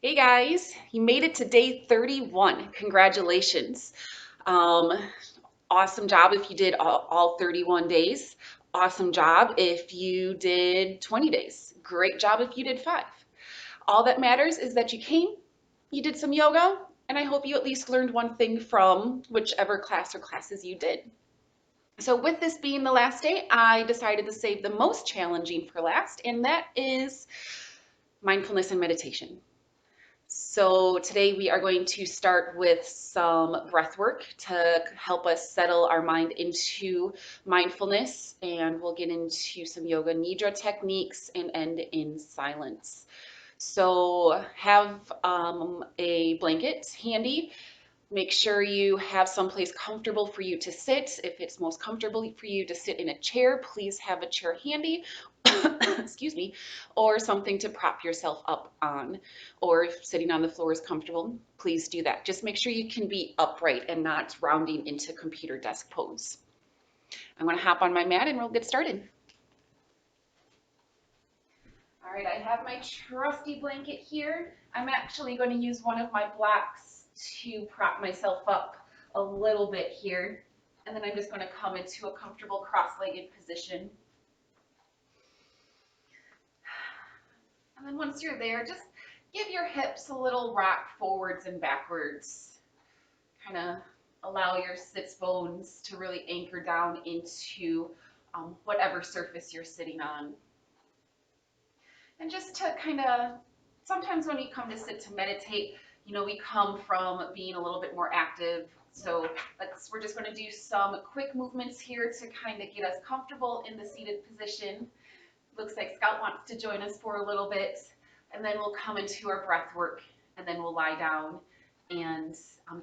Hey guys, you made it to day 31. Congratulations. Um, awesome job if you did all 31 days. Awesome job if you did 20 days. Great job if you did 5. All that matters is that you came, you did some yoga, and I hope you at least learned one thing from whichever class or classes you did. So, with this being the last day, I decided to save the most challenging for last, and that is mindfulness and meditation. So today we are going to start with some breath work to help us settle our mind into mindfulness, and we'll get into some yoga nidra techniques and end in silence. So have a blanket handy. Make sure you have someplace comfortable for you to sit. If it's most comfortable for you to sit in a chair, please have a chair handy. Excuse me, or something to prop yourself up on. Or if sitting on the floor is comfortable, please do that. Just make sure you can be upright and not rounding into computer desk pose. I'm going to hop on my mat and we'll get started. All right, I have my trusty blanket here. I'm actually going to use one of my blocks to prop myself up a little bit here. And then I'm just going to come into a comfortable cross-legged position. And then once you're there, just give your hips a little rock forwards and backwards. Kind of allow your sits bones to really anchor down into whatever surface you're sitting on. And just to kind of, sometimes when we come to sit to meditate, we come from being a little bit more active. So we're just going to do some quick movements here to kind of get us comfortable in the seated position. Looks like Scout wants to join us for a little bit, and then we'll come into our breath work, and then we'll lie down and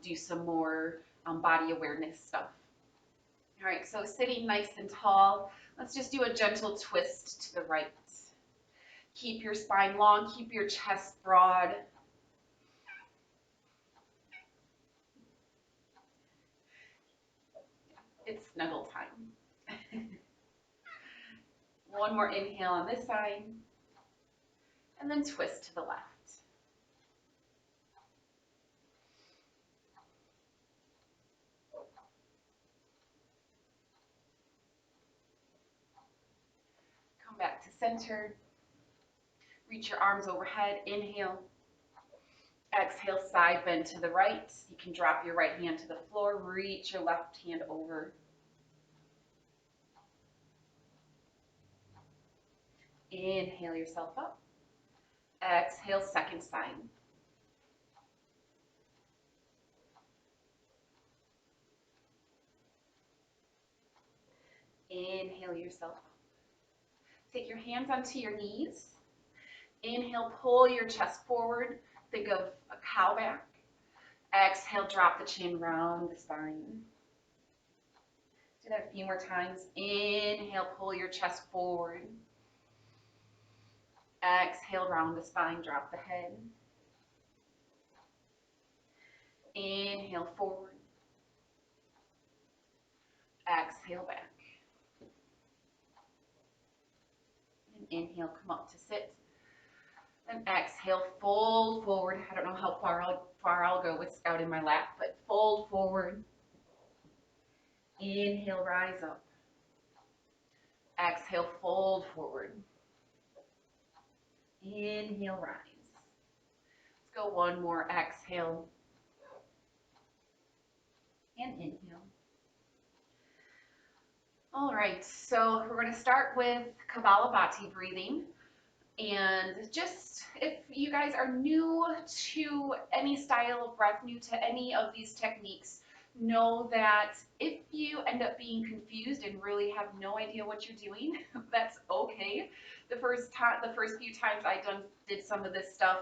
do some more body awareness stuff. All right, so sitting nice and tall, let's just do a gentle twist to the right. Keep your spine long, keep your chest broad. It's snuggle time. One more inhale on this side, and then twist to the left. Come back to center. Reach your arms overhead. Inhale. Exhale, side bend to the right. You can drop your right hand to the floor. Reach your left hand over. Inhale yourself up. Exhale, second side. Inhale yourself up. Take your hands onto your knees. Inhale, pull your chest forward. Think of a cow back. Exhale, drop the chin, round the spine. Do that a few more times. Inhale, pull your chest forward. Exhale, round the spine, drop the head. Inhale, forward. Exhale, back. And inhale, come up to sit. And exhale, fold forward. I don't know how far I'll go with Scout in my lap, but fold forward. Inhale, rise up. Exhale, fold forward. Inhale, rise. Let's go one more. Exhale. And inhale. All right, so we're going to start with Kapalabhati breathing. And just if you guys are new to any style of breath, new to any of these techniques, know that if you end up being confused and really have no idea what you're doing, that's okay. The first few times did some of this stuff,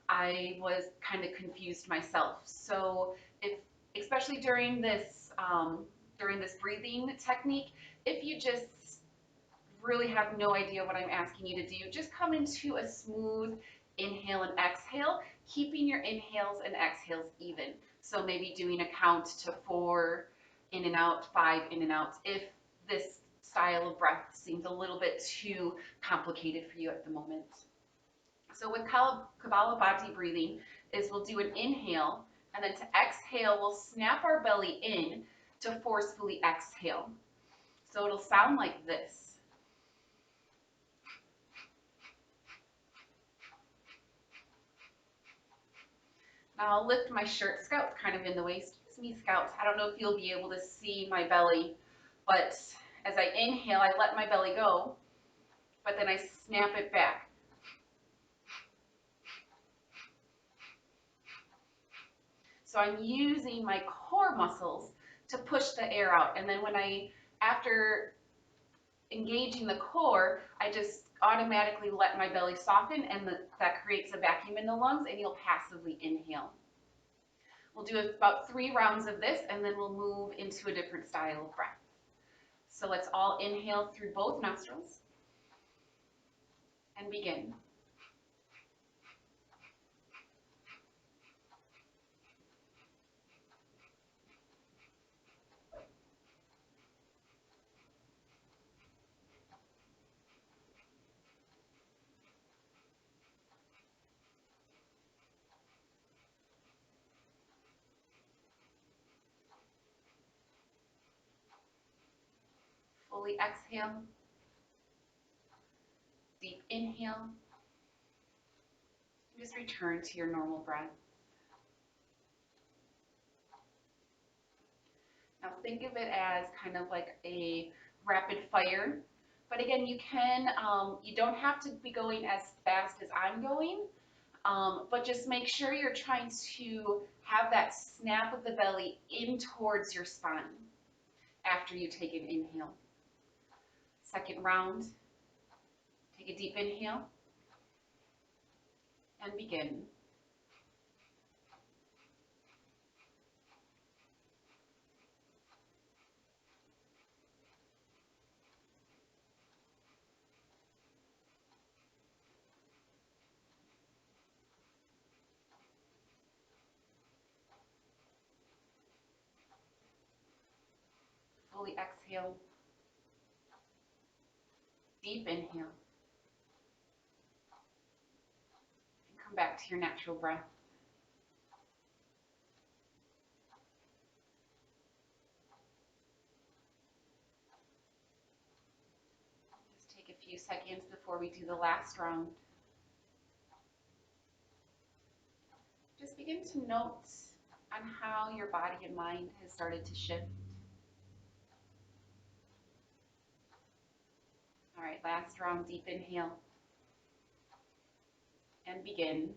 I was kind of confused myself. So if especially during this breathing technique, if you just really have no idea what I'm asking you to do, just come into a smooth inhale and exhale, keeping your inhales and exhales even. So maybe doing a count to 4 in and out, 5 in and out, if this style of breath seems a little bit too complicated for you at the moment. So with Kapalabhati breathing is we'll do an inhale, and then to exhale, we'll snap our belly in to forcefully exhale. So it'll sound like this. Now I'll lift my shirt. Scout's kind of in the way. Excuse me, Scout. I don't know if you'll be able to see my belly, but as I inhale, I let my belly go, but then I snap it back. So I'm using my core muscles to push the air out. And then after engaging the core, I just automatically let my belly soften, and that creates a vacuum in the lungs, and you'll passively inhale. We'll do about 3 rounds of this, and then we'll move into a different style of breath. So let's all inhale through both nostrils and begin. Fully exhale. Deep inhale. Just return to your normal breath. Now think of it as kind of like a rapid fire. But again, you don't have to be going as fast as I'm going, but just make sure you're trying to have that snap of the belly in towards your spine after you take an inhale. Second round, take a deep inhale and begin. Fully exhale. Deep inhale. And come back to your natural breath. Just take a few seconds before we do the last round. Just begin to note on how your body and mind has started to shift. All right, last round, deep inhale and begin.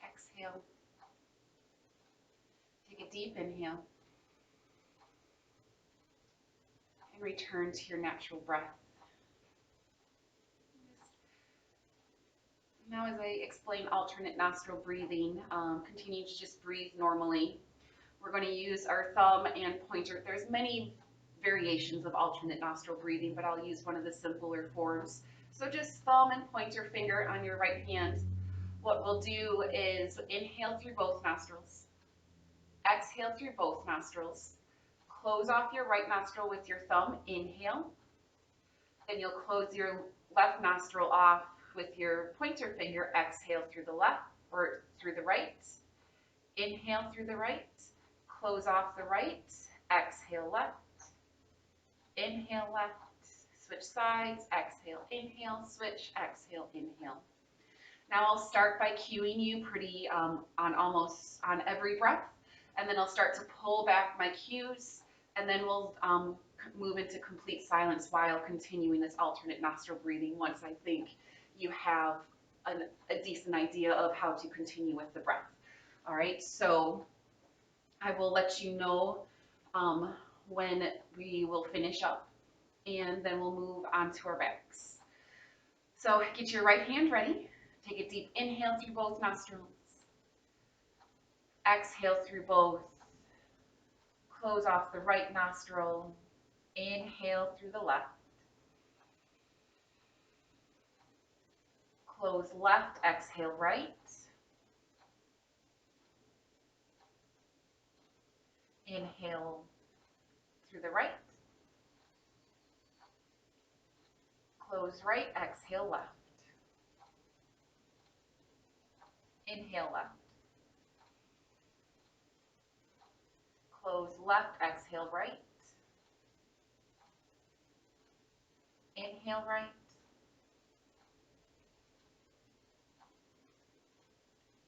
Exhale. Take a deep inhale and return to your natural breath. Now, as I explain alternate nostril breathing, continue to just breathe normally. We're going to use our thumb and pointer. There's many variations of alternate nostril breathing, but I'll use one of the simpler forms. So just thumb and pointer finger on your right hand. What we'll do is inhale through both nostrils, exhale through both nostrils, close off your right nostril with your thumb, inhale, then you'll close your left nostril off with your pointer finger, exhale through the left or through the right, inhale through the right, close off the right, exhale left, inhale left, switch sides, exhale, inhale, switch, exhale, inhale. Now I'll start by cueing you on every breath, and then I'll start to pull back my cues, and then we'll move into complete silence while continuing this alternate nostril breathing once I think you have a decent idea of how to continue with the breath. All right, so I will let you know when we will finish up and then we'll move on to our backs. So get your right hand ready. Take a deep inhale through both nostrils. Exhale through both. Close off the right nostril. Inhale through the left. Close left, exhale right. Inhale through the right. Close right, exhale left. Inhale left. Close left, exhale right. Inhale right.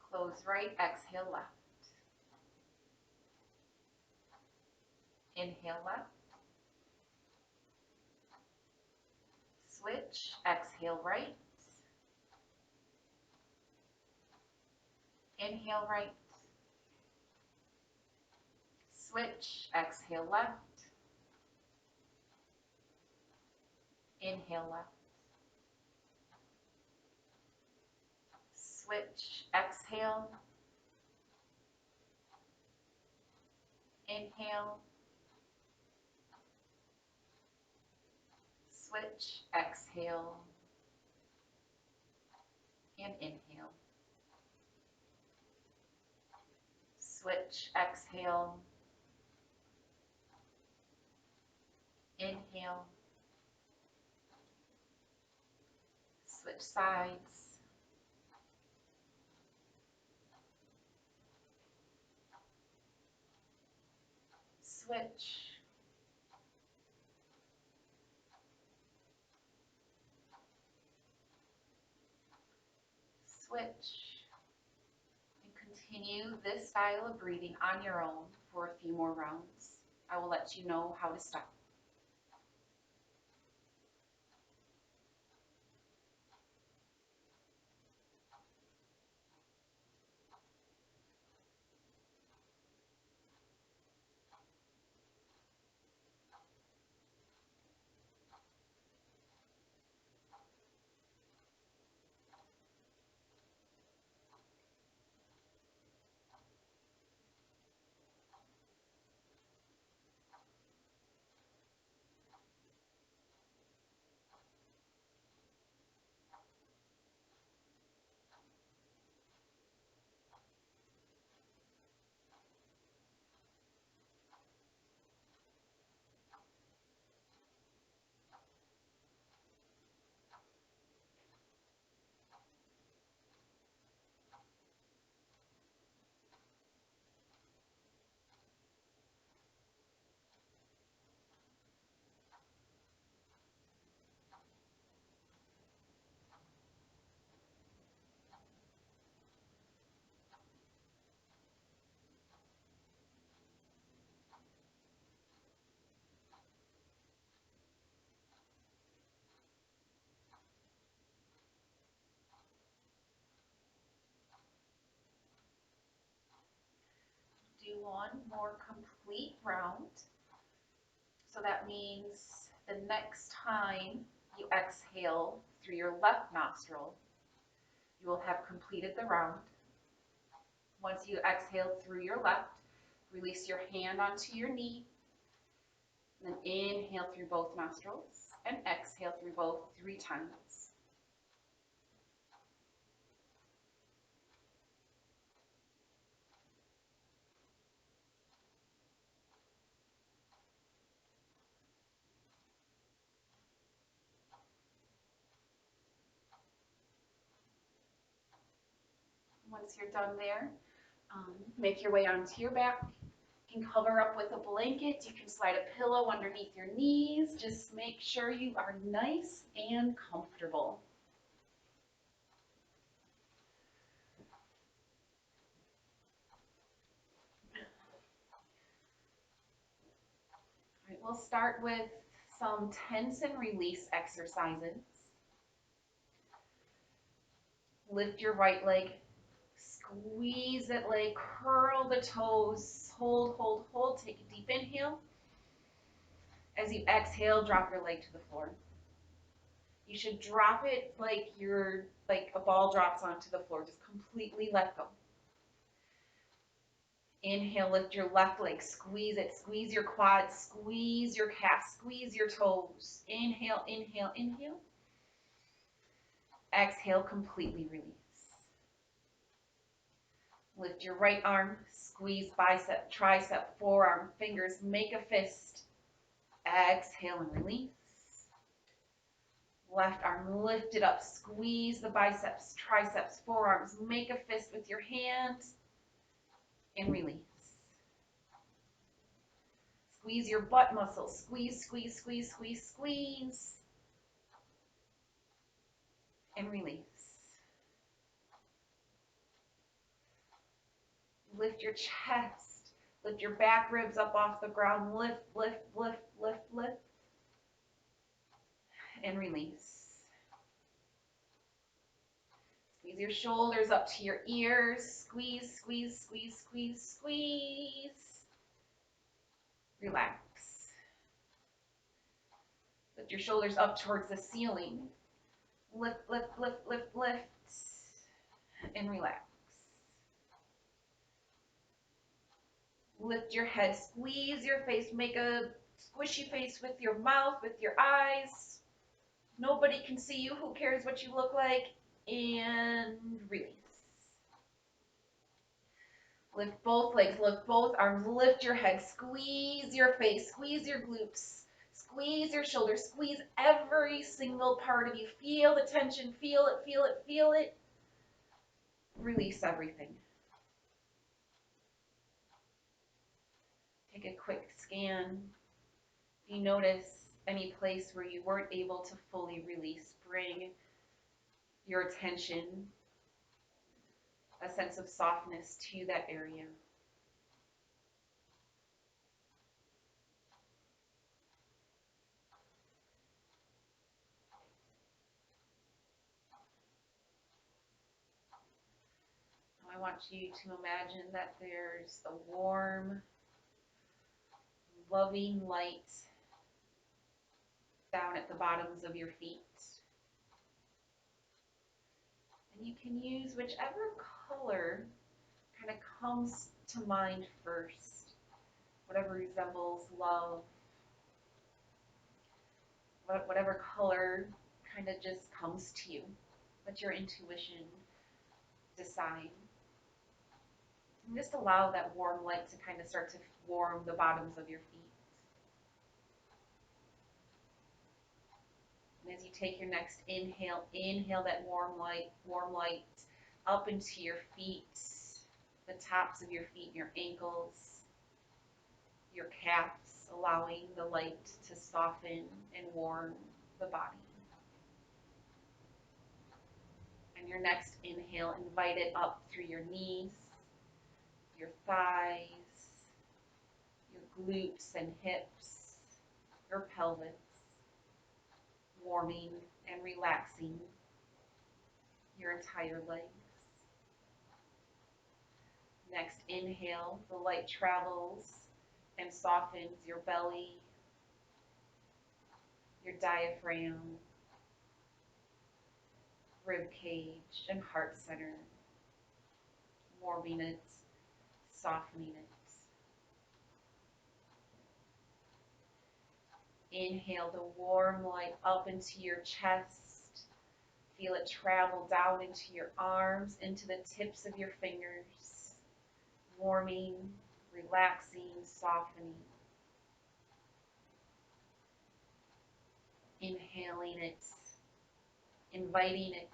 Close right, exhale left. Inhale left. Switch, exhale right. Inhale right. Switch, exhale left. Inhale left. Switch, exhale. Inhale. Switch, exhale, and inhale. Switch, exhale, inhale. Switch sides. Switch. Switch. And continue this style of breathing on your own for a few more rounds. I will let you know how to stop. Do one more complete round. So that means the next time you exhale through your left nostril, you will have completed the round. Once you exhale through your left, release your hand onto your knee, and then inhale through both nostrils and exhale through both 3 times. Once you're done there, make your way onto your back. You can cover up with a blanket. You can slide a pillow underneath your knees. Just make sure you are nice and comfortable. All right, we'll start with some tense and release exercises. Lift your right leg, squeeze that leg, curl the toes, hold, hold, hold. Take a deep inhale. As you exhale, drop your leg to the floor. You should drop it like like a ball drops onto the floor. Just completely let go. Inhale, lift your left leg, squeeze it, squeeze your quads, squeeze your calves, squeeze your toes. Inhale, inhale, inhale. Exhale, completely release. Lift your right arm, squeeze bicep, tricep, forearm, fingers, make a fist. Exhale and release. Left arm lifted up, squeeze the biceps, triceps, forearms, make a fist with your hands and release. Squeeze your butt muscles, squeeze, squeeze, squeeze, squeeze, squeeze, and release. Lift your chest, lift your back ribs up off the ground, lift, lift, lift, lift, lift, and release. Squeeze your shoulders up to your ears, squeeze, squeeze, squeeze, squeeze, squeeze. Relax. Lift your shoulders up towards the ceiling. Lift, lift, lift, lift, lift, and relax. Lift your head, squeeze your face, make a squishy face with your mouth, with your eyes. Nobody can see you, who cares what you look like, and release. Lift both legs, lift both arms, lift your head, squeeze your face, squeeze your glutes, squeeze your shoulders, squeeze every single part of you. Feel the tension, feel it, feel it, feel it. Release everything. Take a quick scan. If you notice any place where you weren't able to fully release, bring your attention, a sense of softness to that area. I want you to imagine that there's a warm, loving light down at the bottoms of your feet. And you can use whichever color kind of comes to mind first, whatever resembles love, whatever color kind of just comes to you. Let your intuition decide. And just allow that warm light to kind of start to warm the bottoms of your feet. And as you take your next inhale, inhale that warm light up into your feet, the tops of your feet, your ankles, your calves, allowing the light to soften and warm the body. And your next inhale, invite it up through your knees, your thighs, your glutes and hips, your pelvis, warming and relaxing your entire legs. Next inhale, the light travels and softens your belly, your diaphragm, rib cage, and heart center, warming it, softening it. Inhale the warm light up into your chest. Feel it travel down into your arms, into the tips of your fingers, warming, relaxing, softening. Inhaling it, inviting it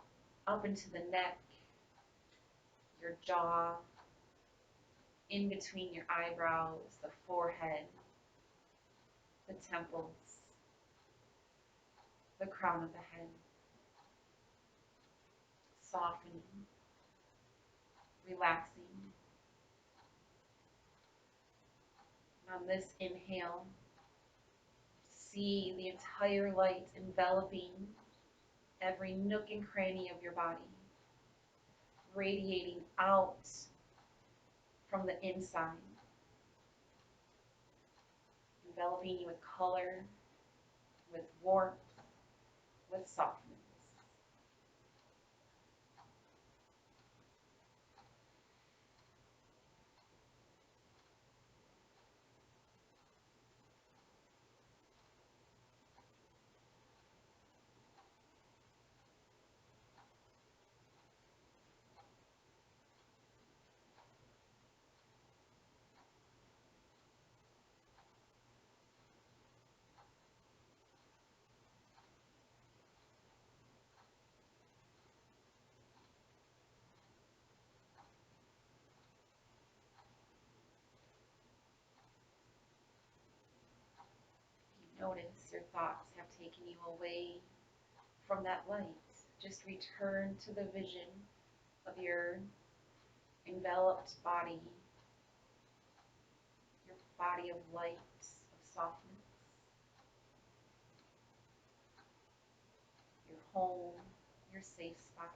up into the neck, your jaw, in between your eyebrows, the forehead, the temples, the crown of the head. Softening, relaxing. On this inhale, see the entire light enveloping every nook and cranny of your body, radiating out from the inside, enveloping you with color, with warmth, with softness. Notice your thoughts have taken you away from that light. Just return to the vision of your enveloped body, your body of light, of softness, your home, your safe spot.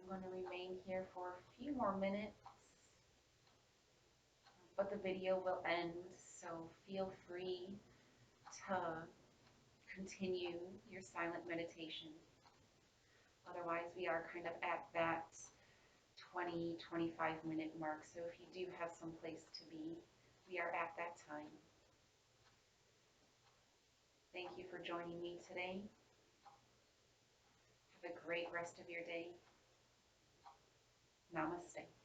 I'm going to remain here for a few more minutes, but the video will end, so feel free to continue your silent meditation. Otherwise, we are kind of at that 20-25 minute mark, so if you do have some place to be, we are at that time. Thank you for joining me today. Have a great rest of your day. Namaste.